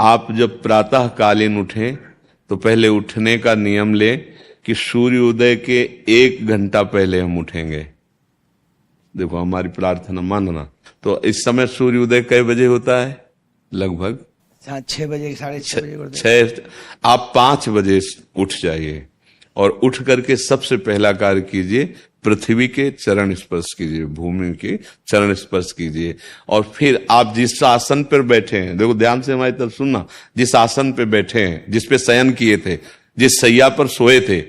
आप जब प्रातः कालीन उठें तो पहले उठने का नियम लें कि सूर्योदय के 1 घंटा पहले हम उठेंगे। देखो हमारी प्रार्थना मानना। तो इस समय सूर्योदय कई बजे होता है? लगभग 6 बजे, 6:30 बजे। 6। आप 5 बजे उठ जाइए और उठ करके सबसे पहला कार्य कीजिए, पृथ्वी के चरण स्पर्श कीजिए, भूमि के चरण स्पर्श कीजिए। और फिर आप जिस आसन पर बैठे हैं, देखो ध्यान से हमारी तरफ सुनना, जिस आसन पे बैठे हैं, जिस पे शयन किए थे, जिस सैया पर सोए थे,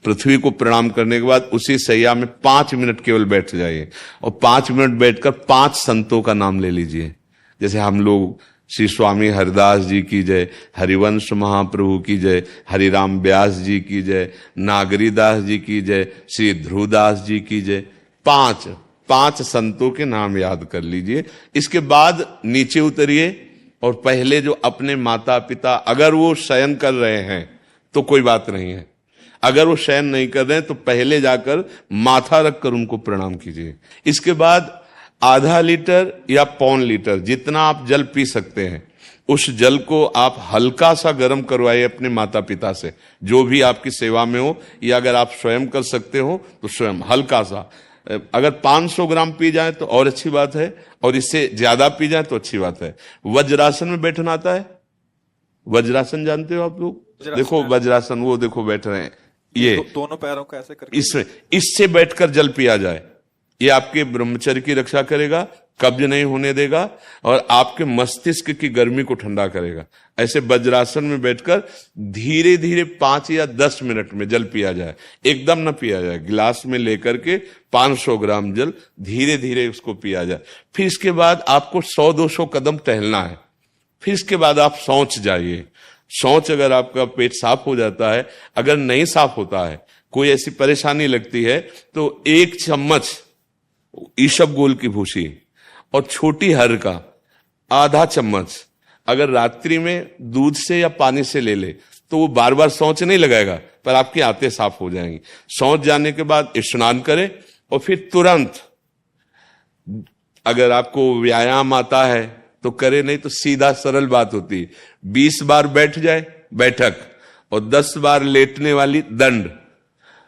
पृथ्वी को प्रणाम करने के बाद उसी सैया में 5 मिनट केवल बैठ जाइए और 5 मिनट बैठकर 5 संतों का नाम ले लीजिए। जैसे हम लोग श्री स्वामी हरिदास जी की जय, हरिवंश महाप्रभु की जय, हरिराम व्यास जी की जय, नागरीदास जी की जय, श्री ध्रुवदास जी की जय। 5 संतों के नाम याद कर लीजिए। इसके बाद नीचे उतरिए और पहले जो अपने माता पिता, अगर वो शयन कर रहे हैं तो कोई बात नहीं है, अगर वो शयन नहीं कर रहे हैं तो पहले जाकर माथा रखकर उनको प्रणाम कीजिए। इसके बाद आधा लीटर या 1.25 लीटर जितना आप जल पी सकते हैं, उस जल को आप हल्का सा गर्म करवाइए अपने माता पिता से, जो भी आपकी सेवा में हो, या अगर आप स्वयं कर सकते हो तो स्वयं हल्का सा। अगर 500 ग्राम पी जाए तो और अच्छी बात है, और इससे ज्यादा पी जाए तो अच्छी बात है। वज्रासन में बैठना आता है? वज्रासन जानते हो आप लोग? देखो वज्रासन, वो देखो बैठ रहे हैं, ये दोनों पैरों को ऐसे करके इससे बैठकर जल पिया जाए। ये आपके ब्रह्मचर्य की रक्षा करेगा, कब्ज नहीं होने देगा और आपके मस्तिष्क की गर्मी को ठंडा करेगा। ऐसे वज्रासन में बैठकर धीरे धीरे 5 या 10 मिनट में जल पिया जाए, एकदम न पिया जाए। गिलास में लेकर के 500 ग्राम जल धीरे धीरे उसको पिया जाए। फिर इसके बाद आपको 100-200 कदम टहलना है। फिर इसके बाद आप शौच जाइए। शौच अगर आपका पेट साफ हो जाता है, अगर नहीं साफ होता है, कोई ऐसी परेशानी लगती है, तो 1 चम्मच ईसबगोल की भूसी और छोटी हर का आधा चम्मच अगर रात्रि में दूध से या पानी से ले ले तो वो बार बार शौच नहीं लगाएगा, पर आपकी आंतें साफ हो जाएंगी। शौच जाने के बाद स्नान करें और फिर तुरंत, अगर आपको व्यायाम आता है तो करे, नहीं तो सीधा सरल बात होती है, 20 बार बैठ जाए बैठक और 10 बार लेटने वाली दंड।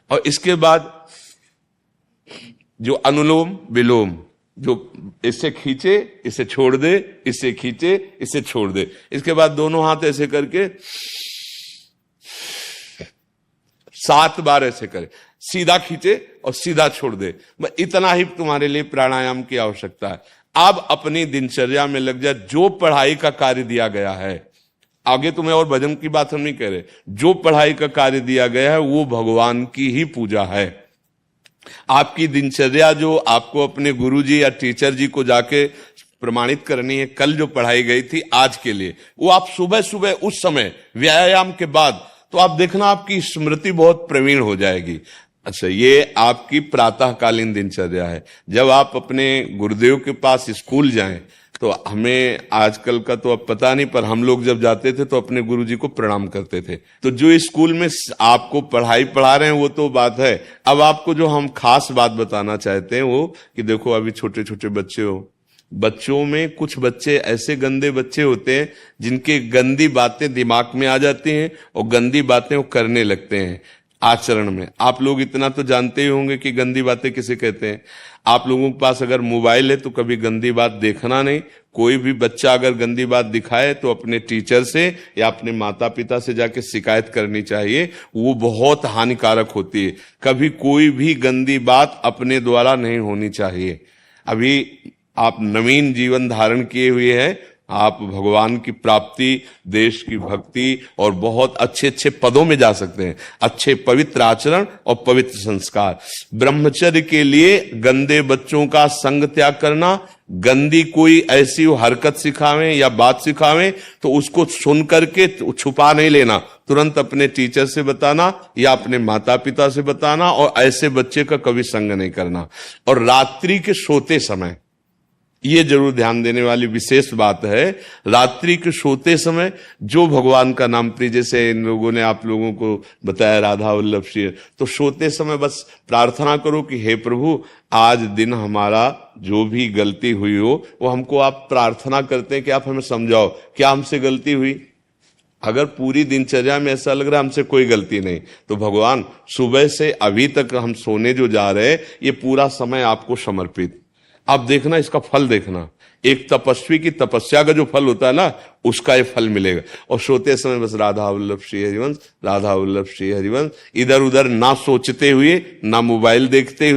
और इसके बाद जो अनुलोम विलोम, जो इससे खींचे इसे छोड़ दे, इससे खींचे इसे छोड़ दे। इसके बाद दोनों हाथ ऐसे करके 7 बार ऐसे करे, सीधा खींचे और सीधा छोड़ दे। इतना ही तुम्हारे लिए प्राणायाम की आवश्यकता है। अब अपनी दिनचर्या में लग जाए। जो पढ़ाई का कार्य दिया गया है, आगे तुम्हें और भजन की बात हम नहीं कह रहे, जो पढ़ाई का कार्य दिया गया है वो भगवान की ही पूजा है। आपकी दिनचर्या जो आपको अपने गुरुजी या टीचर जी को जाके प्रमाणित करनी है, कल जो पढ़ाई गई थी आज के लिए, वो आप सुबह सुबह उस समय व्यायाम के बाद, तो आप देखना आपकी स्मृति बहुत प्रवीण हो जाएगी। अच्छा, ये आपकी प्रातःकालीन दिनचर्या है। जब आप अपने गुरुदेव के पास स्कूल जाएं, तो हमें आजकल का तो अब पता नहीं, पर हम लोग जब जाते थे तो अपने गुरुजी को प्रणाम करते थे। तो जो स्कूल में आपको पढ़ाई पढ़ा रहे हैं वो तो बात है, अब आपको जो हम खास बात बताना चाहते हैं वो कि देखो अभी छोटे छोटे बच्चे हो, बच्चों में कुछ बच्चे ऐसे गंदे बच्चे होते हैं जिनके गंदी बातें दिमाग में आ जाती हैं और गंदी बातें वो करने लगते हैं आचरण में। आप लोग इतना तो जानते ही होंगे कि गंदी बातें किसे कहते हैं। आप लोगों के पास अगर मोबाइल है तो कभी गंदी बात देखना नहीं। कोई भी बच्चा अगर गंदी बात दिखाए तो अपने टीचर से या अपने माता पिता से जाके शिकायत करनी चाहिए, वो बहुत हानिकारक होती है। कभी कोई भी गंदी बात अपने द्वारा नहीं होनी चाहिए। अभी आप नवीन जीवन धारण किए हुए हैं, आप भगवान की प्राप्ति, देश की भक्ति और बहुत अच्छे अच्छे पदों में जा सकते हैं। अच्छे पवित्र आचरण और पवित्र संस्कार। ब्रह्मचर्य के लिए गंदे बच्चों का संग त्याग करना, गंदी कोई ऐसी हरकत सिखावें या बात सिखावें तो उसको सुन करके छुपा नहीं लेना, तुरंत अपने टीचर से बताना या अपने माता पिता से बताना, और ऐसे बच्चे का कभी संग नहीं करना। और रात्रि के सोते समय ये जरूर ध्यान देने वाली विशेष बात है। रात्रि के सोते समय जो भगवान का नाम प्रिय, जैसे इन लोगों ने आप लोगों को बताया राधा वल्लभ श्री, तो सोते समय बस प्रार्थना करो कि हे प्रभु, आज दिन हमारा जो भी गलती हुई हो वो हमको आप प्रार्थना करते हैं कि आप हमें समझाओ क्या हमसे गलती हुई। अगर पूरी दिनचर्या में ऐसा लग रहा है हमसे कोई गलती नहीं, तो भगवान सुबह से अभी तक हम सोने जो जा रहे हैं ये पूरा समय आपको समर्पित। आप देखना, इसका फल देखना, एक तपस्वी की तपस्या का जो फल होता है ना, उसका ये फल मिलेगा। और सोते समय बस राधा वल्लभ श्री हरिवंश, राधा वल्लभ श्री हरिवंश, इधर उधर ना सोचते हुए, ना मोबाइल देखते हुए,